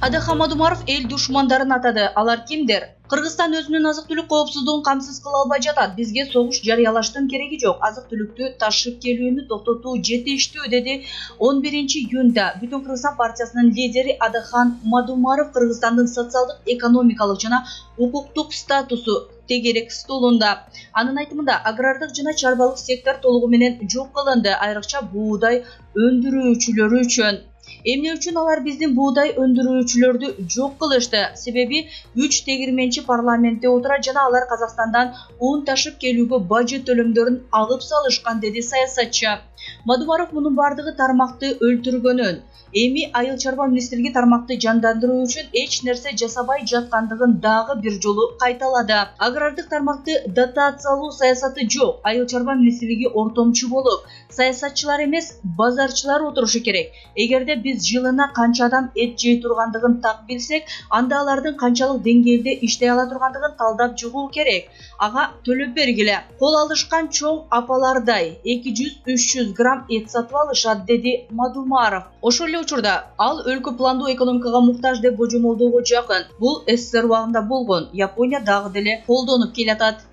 Адахам Мадумаров эл душмандарын атады. Алар кимдер? Кыргызстан өзүнүн азык-түлүк коопсуздугун камсыз кыла албай жатат. Бизге согуш жарыялаштын кереги жок. Азык-түлүктү ташып келүүнү токтотуу жетиштүү, деди 11-июнда Бүтүн Кыргызстан партиясынын лидери Адахан Мадумаров Кыргызстандын социалдык, экономикалык жана укуктук статусу тегерек столунда. Анын айтымында агрардык жана чарбалык сектор толугу менен жок кылынды, айрыкча буудай өндүрүүчүлөр үчүн. Эмне үчүн алар биздин буудай өндүрүүчүлөрдү жок кылышты? Себеби 3 тегирменчи парламентте отурат жана алар Казакстандан ун ташып келүүгө бажы төлөмдөрүн алып салышкан, деди саясатчы. Мадумаров мунун бардыгы тармакты өлтүргөнүн, эми айыл чарба министрлиги тармакты жандандыруу үчүн эч нерсе жасабай жаткандыгын дагы бир жолу кайталады. Агрардык тармакты дотациялоо саясаты жок. Айыл чарба министрлиги ортомчу болуп, саясатчылар эмес, базарчылар отурушу керек. Эгерде биз жылына канча адам эт жей тургандыгын так билсек, анда алардын канчалык деңгээлде иштей ала тургандыгын талдап чыгуу керек. Ага төлөп бергиле. Кол алышкан чоң апалардай 200-300 грамм эт сатып алышат, деди Мадумаров. Ошол эле учурда ал өлкө пландуу экономикага муктаж деп божомолдоого жакын. Бул СССР убагында болгон. Япония дагы деле колдонуп келатат.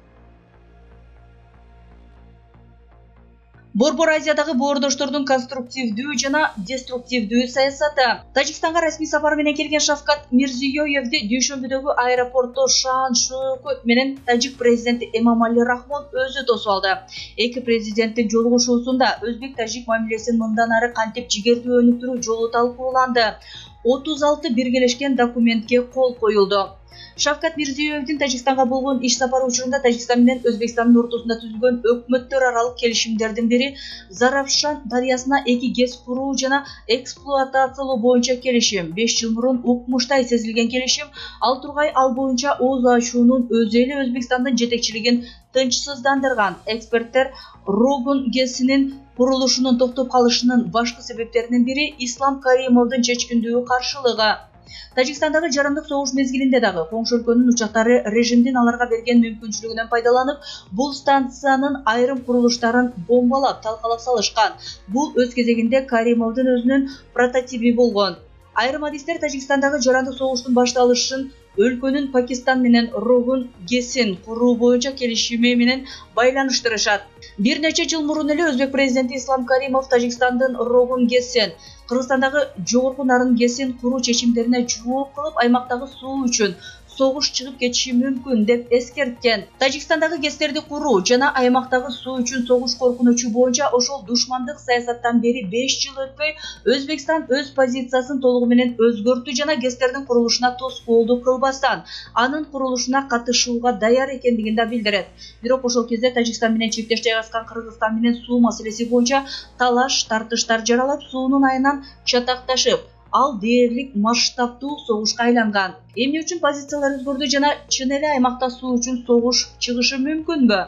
Борбор Азиядагы боордоштордун конструктивдүү жана деструктивдүү саясаты. Тажикстанга расмий сапар менен келген Шавкат Мирзиёевди дүйшөмбүдөгү аэропортто шан шөкөт менен тажик президенти Эмомали Рахмон өзү тосуп алды. Эки президенттин жолугушуусунда өзбек-тажик мамилесин мындан ары кантип жигердүү өнүктүрүү жолу талкууланды. 36 биргелешкен документке кол коюлду. Шавкат Мирзиёевдин Тажикстанга болгон иш сапары учурунда Тажикстан менен Өзбекстандын ортосунда түзүлгөн өкмөттөр аралык келишимдердин бири Заравшан дарыясына эки ГЭС куруу жана эксплуатациялоо боюнча келишим. 5 жыл мурун укмуштай сезилген келишим. Ал тургай ал боюнча ооз ачуунун өзү эле Өзбекстандын жетекчилигин тынчсыздандырган. Эксперттер Рогун ГЭСинин курулушунун токтоп калышынын башкы себептеринин бири Ислам Каримовдун чечкиндүү каршылыгы. Тажикстандагы жарандык согуш мезгилинде дагы коңшу өлкөнүн учактары режимдин аларга берген мүмкүнчүлүгүнөн пайдаланып, бул станциянын айрым курулуштарын бомбалап, талкалап салышкан. Бул өз кезегинде Каримовдун өзүнүн прототиби болгон. Айрым адистер Тажикстандагы жарандык согуштун башталышын өлкөнүн Пакистан менен Рогун ГЭСин куруу боюнча келишими менен байланыштырышат. Бир нече жыл мурун эле өзбек президенти Ислам Каримов Тажикстандын Рогун ГЭСин, Кыргызстандагы жогорку нарын ГЭСин куруу чечимдерине жооп кылып, аймактагы суу үчүн согуш чыгып кетиши мүмкүн деп эскерткен. Тажикстандагы ГЭСтерди куруу жана аймактагы суу үчүн согуш коркунучу боюнча ошол душмандык саясаттан бери 5 жыл өтпөй Өзбекстан өз позициясын толугу менен өзгөртү жана ГЭСтердин курулушуна тоскоолдук кылбастан анын курулушуна катышууга даяр экендигин да билдирет. Бирок ошол кезде Тажикстан менен чектеш жайгашкан Кыргызстан менен суу маселеси боюнча талаш тартыштар жаралып, суунун айынан чатакташып, ал дээрлик масштабтуу согушка айланган. Эмне үчүн позициялар өзгөрдү жана чын эле аймакта суу үчүн согуш чыгышы мүмкүнбү?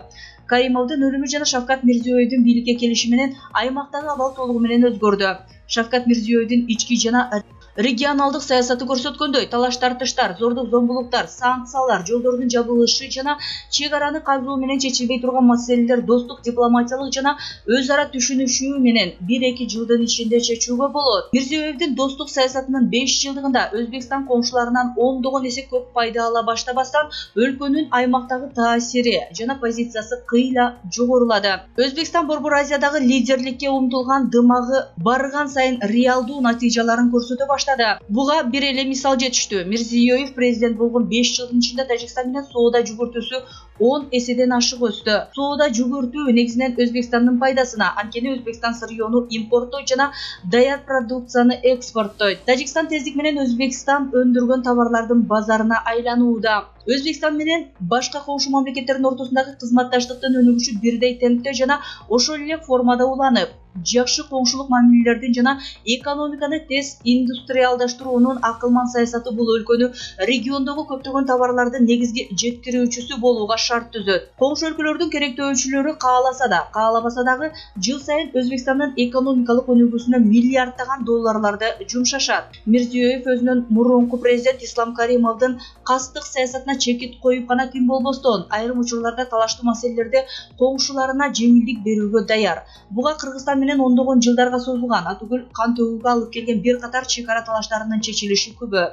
Каримовдун өлүмү жана Шавкат Мирзиёевдин бийликке келиши менен аймактагы абал толугу менен өзгөрдү. Шавкат Мирзиёевдин ички жана регионалдык саясаты көрсөткөндөй, талаш тартыштар, зордук зомбулуктар, санкциялар, жолдордун жабылышы жана чек араны казуу менен чечилбей турган маселелер достук, дипломатиялык жана өз ара түшүнүшүү менен 1-2 жылдын ичинде чечүүгө болот. Мирзиёевдин достук саясатынын 5 жылдыгында Өзбекстан коңшуларынан ондогон эсе көп пайда ала баштабастан өлкөнүн аймактагы таасири жана позициясы кыйла жогорулады. Өзбекстан Борбор Азиядагы лидерликке умтулган дымагы барган сайын реалдуу натыйжаларын көрсөтө баштады. Буга бир эле мисал жетиштүү. Мирзиёев президент болгон 5 жылдын ичинде Тажикстан менен соода жүгүртүүсү 10 эседен ашык өстү. Соода жүгүртүү негизинен Өзбекстандын пайдасына, анткени Өзбекстан сырьёну импорттойт жана даяр продукцияны экспорттойт. Тажикстан тездик менен Өзбекстан өндүргөн товарлардын базарына айланууда. Өзбекстан менен башка коңшу мамлекеттердин ортосундагы кызматташтыктын өнүгүшү бирдей темпте жана ошол эле формада уланып, жакшы коңшулук мамилелердин жана экономиканы тез индустриалдаштыруунун акылман саясаты бул өлкөнү региондогу көптөгөн товарлардын негизги жеткирүүчүсү болууга шарт түзөт. Коңшу өлкөлөрдүн керектөөчүлөрү кааласа да, каалабаса дагы жыл сайын Өзбекстандын экономикалык өнүгүүсүнө миллиарддаган долларларды жумшашат. Мирзиёев өзүнүн мурунку президент Ислам Каримовдун кастык саясатына чекит коюп гана тим болбостон, айрым учурларда талаштуу маселелерде коңшуларына жеңилдик берүүгө даяр. Буга Кыргызстан менен ондогон жылдарга созулган атүгүл кан төгүүгө алып келген бир катар чек ара талаштарынын чечилиши күбө.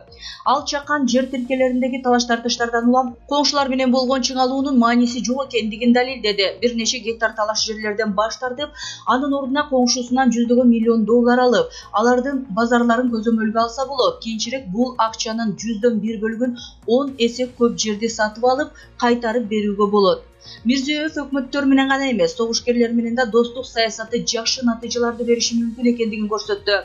Ал чакан жер тилкелериндеги талаш тартыштардан улам коңшулар менен болгон чыңалуунун мааниси жок экендигин далилдеди. Бир нече гектар талаш жерлерден баш тартып, анын ордуна коңшусунан $100 миллион алып, алардын базарларын көзөмөлгө алса болот. Кийинчерээк бул акчанын 100-дөн 1 бөлүгүн 10 эсе көп жерди сатып алып, кайтарып берүүгө болот. Мирзиёев өкмөттөр менен гана эмес, согушкерлер менен да достук саясаты жакшы натыйжаларды бериши мүмкүн экендигин көрсөттү.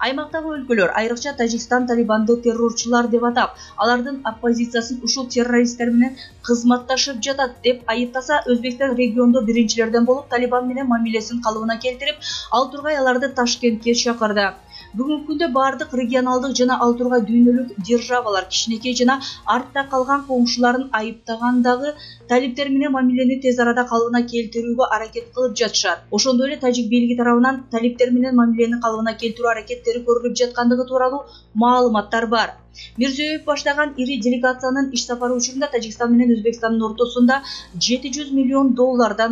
Аймактагы өлкөлөр, айрыкча Тажикстан талибанды террорчулар деп атап, алардын оппозициясын ушул террористтер менен кызматташып жатат деп айыптаса, Өзбекстан региондо биринчилерден болуп Талибан менен мамилесин калыбына келтирип, ал тургай аларды Ташкентке чакырды. Бүгүнкү күндө бардык регионалдык жана ал тургай дүйнөлүк державалар кичинекей жана артта калган коңшуларын айыптагандагы талиптер менен мамилени тез арада калыбына келтирүүгө аракет кылып жатышат. Ошондой эле тажик бийлиги тарабынан талиптер менен мамилени калыбына келтирүү аракеттери көрүлүп жаткандыгы тууралуу маалыматтар бар. Мирзиёев баштаган ири делегациянын иш сапары учурунда Тажикстан менен Өзбекстандын ортосунда $700 миллион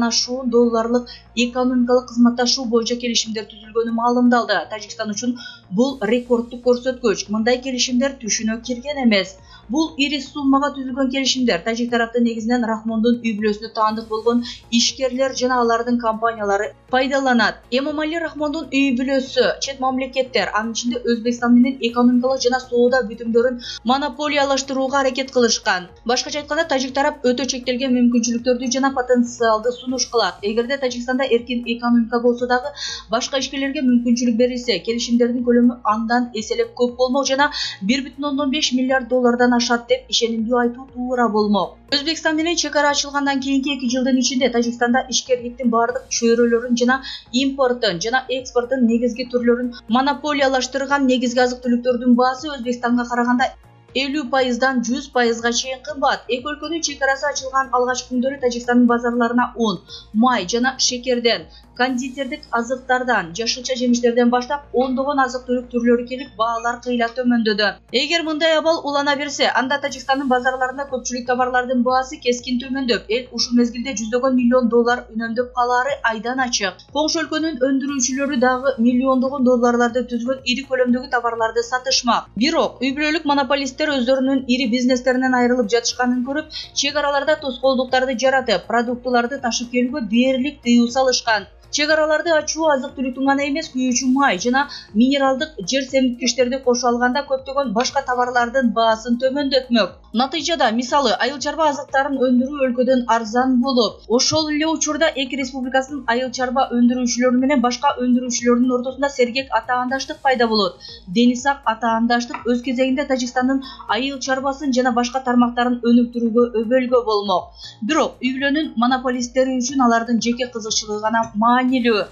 ашуун долларлык экономикалык кызматташуу боюнча келишимдер түзүлгөнү маалымдалды. Тажикстан үчүн бул рекордтук көрсөткүч. Мындай келишимдер түшүнө кирген эмес. Бул ири суммага түзүлгөн келишимдер тажик тарапты негизинен Рахмондун үй бүлөсүнө таандык болгон ишкерлер жана алардын компаниялары пайдаланат. Эмомали Рахмондун үй бүлөсү чет мамлекеттер, анын ичинде Өзбекстан менен экономикалык жана соода бүтүмдөрүн монополиялаштырууга аракет кылышкан. Башкача айтканда, тажик тарап өтө чектелген мүмкүнчүлүктөрдү жана потенциалды сунуш кылат. Эгерде Тажикстанда эркин экономика болсо дагы башка ишкерлерге мүмкүнчүлүк берилсе, келишимдердин көлөмү андан эселеп көп болмок жана $1,5 миллиард ашат деп ишенимдүү айтуу туура болмок. Өзбекстан менен чек ара ачылгандан кийинки 2 жылдын ичинде Тажикстанда ишкерликтин бардык чөйрөлөрүн жана импортун жана экспорттун негизги түрлөрүн монополиялаштырган негизги азык-түлүктөрдүн баасы Өзбекстанга караганда 50%-дан 100%-га чейин кымбат. Эки өлкөнүн чек арасы ачылган алгачкы күндөрү Тажикстандын базарларына un, май жана шекерден, кондитердик азыктардан, жашылча жемиштерден баштап ондогон азык-түлүк түрлөрү келип, баалар кыйла төмөндөдү. Эгер мындай абал улана берсе, анда Тажикстандын базарларында көпчүлүк товарлардын баасы кескин төмөндөп, эл ушул мезгилде $100 миллион үнөмдөп калаары айдан ачык. Коңшу өлкөнүн өндүрүүчүлөрү дагы миллиондогон долларларды түзгөн ири көлөмдөгү товарларды сатышмак. Бирок үй бүлөлүк монополисттер өздөрүнүн ири бизнестеринен айрылып жатышканын көрүп, чек араларда тоскоолдуктарды жаратып, продуктыларды ташып келүүгө дээрлик тыюу салышкан. Чек араларды ачуу азык-түлүктүн гана эмес, күйүүчү май жана минералдык жер семирткичтерди кошо алганда көптөгөн башка товарлардын баасын төмөндөтмөк. Натыйжада, мисалы, айыл чарба азыктарын өндүрүү өлкөдөн арзан болуп, ошол эле учурда эки республикасынын айыл чарба өндүрүүчүлөрү менен башка өндүрүүчүлөрдүн ортосунда сергек атаандаштык пайда болот. Дени сак атаандаштык өз кезегинде Тажикстандын айыл чарбасын жана башка тармактарын өнүктүрүүгө өбөлгө болмок. Бирок үй бүлөнүн монополисттери үчүн алардын жеке кызыкчылыгы гана маанилүү.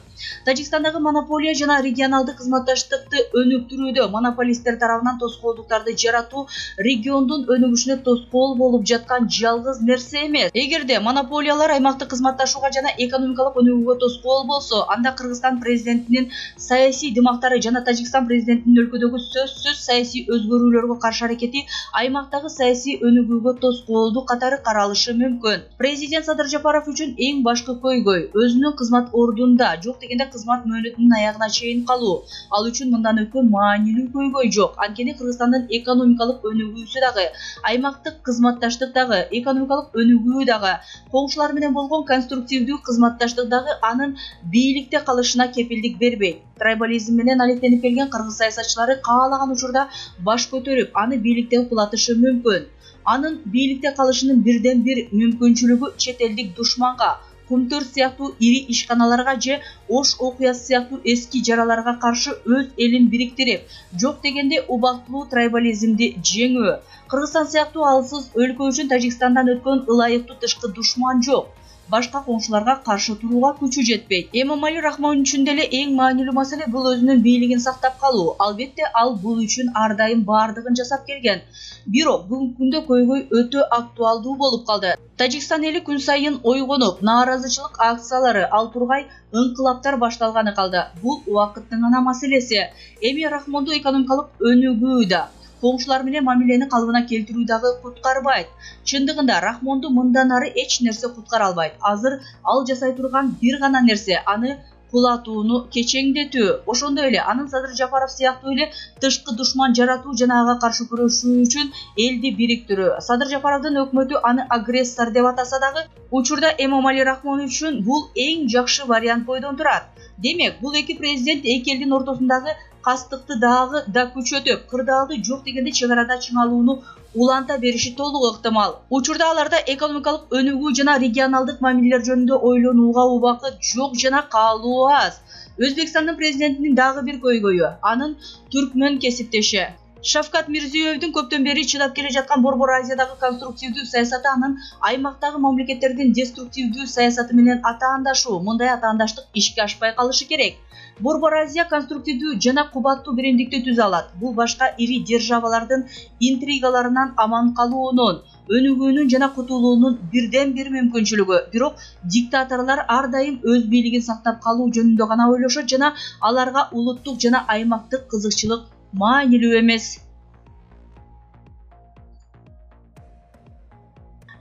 Тажикстандагы монополия жана регионалдык кызматташтыкты өнүктүрүүдө монополисттер тарабынан тоскоолдуктарды жаратуу региондун өнүгүшүнө тоскоол болуп жаткан жалгыз нерсе эмес. Эгерде монополиялар аймактык кызматташууга жана экономикалык өнүгүүгө тоскоол болсо, анда Кыргызстан президентинин саясий дымактары жана Тажикстан президентинин өлкөдөгү сөзсүз саясий өзгөрүүлөргө каршы аракети аймактагы саясий өнүгүүгө тоскоолдук катары каралышы мүмкүн. Президент Садыр Жапаров үчүн эң башкы көйгөй өзүнүн кызмат ордунда, жок дегенде кызмат мөөнөтүнүн аягына чейин калуу. Ал үчүн мындан өткөн маанилүү көйгөй жок. Анткени Кыргызстандын экономикалык өнүгүүсү дагы, аймактык кызматташтык дагы, экономикалык өнүгүү дагы, коңшулар менен болгон конструктивдүү кызматташтык дагы анын бийликте калышына кепилдик бербейт. Трайбализм менен алектенип келген кыргыз саясатчылары каалаган учурда баш көтөрүп, аны бийликтен кулатышы мүмкүн. Анын бийликте калышынын бирден бир мүмкүнчүлүгү чет элдик душманга, Кумтөр сыяктуу ири ишканаларга же Ош окуясы сыяктуу эски жараларга каршы өз элин бириктирип, жок дегенде убактылуу трайбализмди жеңүү. Кыргызстан сыяктуу алсыз өлкө үчүн Тажикстандан өткөн ылайыктуу тышкы душман жок. Башка коңшуларга каршы турууга күчү жетпейт. Эмомали Рахмон үчүн деле эң маанилүү маселе бул өзүнүн бийлигин сактап калуу. Албетте, ал бул үчүн ар дайым бардыгын жасап келген. Бирок бүгүнкү күндө көйгөй өтө актуалдуу болуп калды. Тажикстан эли күн сайын ойгонуп, нааразычылык акциялары, ал тургай ыңкылаптар башталганы калды. Бул убакыттын гана маселеси. Эми Рахмонду экономикалык өнүгүү да, коңшулар менен мамилени калыбына келтирүү дагы куткарбайт. Чындыгында Рахмонду мындан ары эч нерсе куткара албайт. Азыр ал жасай турган бир гана нерсе, аны кулатууну кечеңдетүү. Ошондой эле анын Садыр Жапаров сыяктуу эле тышкы душман жаратуу жана ага каршы күрөшүү үчүн элди бириктирүү. Садыр Жапаровдун өкмөтү аны агрессор деп атаса дагы, учурда Эмомали Рахмонович үчүн бул эң жакшы вариант бойдон турат. Демек, бул эки президент эки элдин ортосундагы кастыкты дагы да күчөтүп, кырдаалды жок дегенде чек арада чыңалууну уланта бериши толук ыктымал. Учурда аларда экономикалык өнүгүү жана регионалдык мамилелер жөнүндө ойлонууга убакыт жок жана каалоо аз. Өзбекстандын президентинин дагы бир көйгөйү анын түркмөн кесиптеши. Шавкат Мирзиёевдин көптөн бери чыдап келе жаткан Борбор Азиядагы конструктивдүү саясаты анын аймактагы мамлекеттердин деструктивдүү саясаты менен атаандашуу. Мындай атаандаштык ишке ашпай калышы керек. Борбор Азия конструктивдүү жана кубаттуу биримдикти түзө алат. Бул башка ири державалардын интригаларынан аман калуунун, өнүгүүнүн жана кутулуунун бирден бир мүмкүнчүлүгү. Бирок диктаторлор ар дайым өз бийлигин сактап калуу жөнүндө гана ойлошот жана аларга улуттук жана аймактык кызыкчылык маанилүү эмес.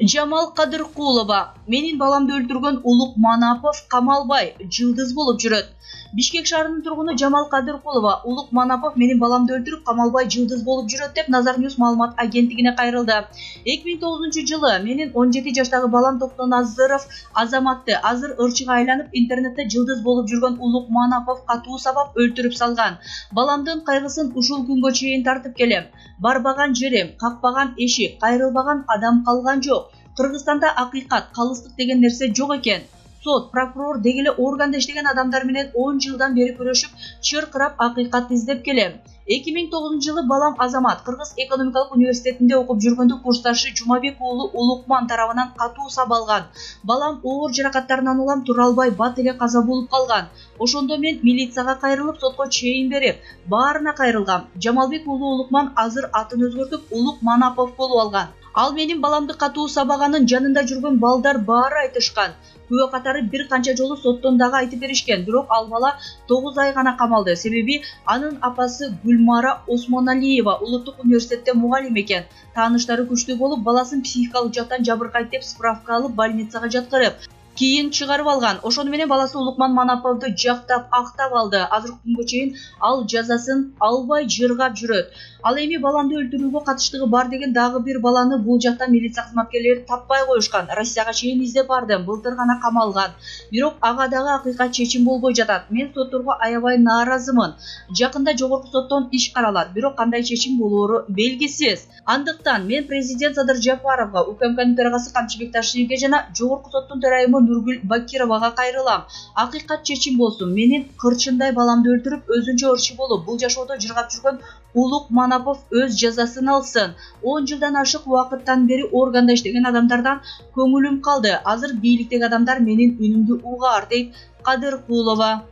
Жамал Кадыркулова: менин баламды өлтүргөн Улук Манапов камалбай, жылдыз болуп жүрөт. Бишкек шаарынын тургуну Жамал Кадыркулова: Улук Манапов менин баламды өлтүрүп, камалбай, жылдыз болуп жүрөт деп Назар Ньюс маалымат агенттигине кайрылды. 2009-жылы менин 17 жаштагы балам Токтон Азыров азаматты азыр ырчыга айланып интернетте жылдыз болуп жүргөн Улук Манапов катуу сабап өлтүрүп салган. Баламдын кайгысын ушул күнгө чейин тартып келем. Барбаган жерим, какпаган эшик, кайрылбаган адам калган жок. Кыргызстанда акыйкат, калыстык деген нерсе жок экен. Сот, прокурор дегеле органда иштеген адамдар менен 10 жылдан бери күрөшүп, чыркырап акыйкатты издеп келем. 2009-жылы балам Азамат Кыргыз экономикалык университетинде окуп жүргөндө курсташы Жумабек уулу Улукман тарабынан катуу сабалган. Балам оор жаракаттарынан улам тура албай бат эле каза болуп калган. Ошондо мен милицияга кайрылып, сотко чейин берип, баарына кайрылгам. Жамалбек уулу Улукман азыр атын өзгөртүп Улук Манапов болуп алган. Ал менин баламды катуу сабаганын жанында жүргөн балдар баары айтышкан. Күбө катары бир канча жолу соттон дагы айтып беришкен. Бирок ал бала 9 ай гана камалды. Себеби анын апасы Гүлмара Осмоналиева улуттук университетте мугалим экен. Тааныштары күчтүү болуп, баласын психикалык жактан жабыркайт деп справка алып больницага жаткырып, кийин чыгарып алган. Ошону менен баласы Улукман Манаповду жактап, актап алды. Азыркы күнгө чейин ал жазасын албай жыргап жүрөт. Ал эми баламды өлтүрүүгө катыштыгы бар деген дагы бир баланы бул жакта милиция кызматкерлери таппай коюшкан. Россияга чейин издеп бардым, былтыр гана камалган. Бирок ага дагы акыйкат чечим болбой жатат. Мен сотторго аябай нааразымын. Жакында жогорку соттон иш каралат, бирок кандай чечим болоору белгисиз. Андыктан мен президент Садыр Жапаровго, УКМКнын төрагасы Камчыбек Ташиевге жана жогорку соттун төрайымы Нургүл Бакировага кайрылам. Акыйкат чечим болсун. Менин кырчындай баламды өлтүрүп, өзүнчө ырчы болуп, бул жашоодо жыргап жүргөн Улук Манапов өз жазасын алсын. 10 жылдан ашык убакыттан бери органда иштеген адамдардан көңүлүм калды. Азыр бийликтеги адамдар менин үнүмдү угаар, дейт Кадыркулова.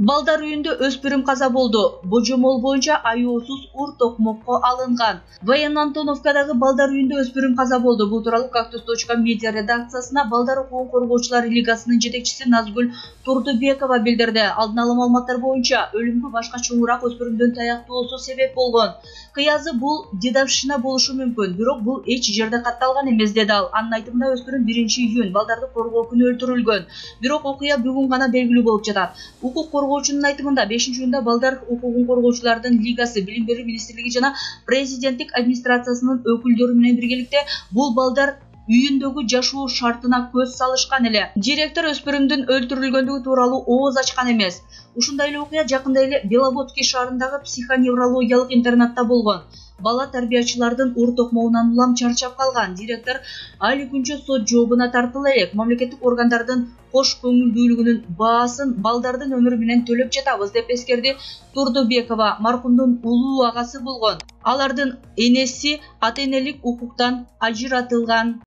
Балдар үйүндө өспүрүм каза болду. Божомол боюнча аюусуз ур токмокко алынган. Военно-Антоновкадагы балдар үйүндө өспүрүм каза болду. Бул тууралуу Cactus.media редакциясына Балдар укугун коргоочулар лигасынын жетекчиси Назгүл Турдубекова билдирди. Алдын ала маалыматтар боюнча өлүмгө башка чоңураак өспүрүмдүн таяктоосу себеп болгон. Кыязы бул дедовщина болушу мүмкүн, бирок бул эч жерде катталган эмес, деди ал. Анын айтымында өспүрүм 1-июнь балдарды коргоо күнү өлтүрүлгөн. Бирок окуя бүгүн гана белгилүү болуп жатат. Укук коргоочунун айтымында 5-июнда Балдар укугун коргоочулардын лигасы, Билим берүү министрлиги жана президенттик администрациясынын өкүлдөрү менен биргеликте бул балдар үйүндөгү жашоо шартына көз салышкан эле. Директор өспүрүмдүн өлтүрүлгөндүгү тууралуу ооз ачкан эмес. Ушундай эле окуя жакында эле Беловодский шаарындагы психоневрологиялык интернатта болгон. Бала тарбиячылардын ур токмоунан улам чарчап калган. Директор али күнчө сот жообуна тартыла элек. Мамлекеттик органдардын кош көңүлдүүлүгүнүн баасын балдардын өмүрү менен төлөп жатабыз, деп эскерди Турдубекова. Маркумдун улуу агасы болгон. Алардын энеси ата-энелик укуктан ажыратылган.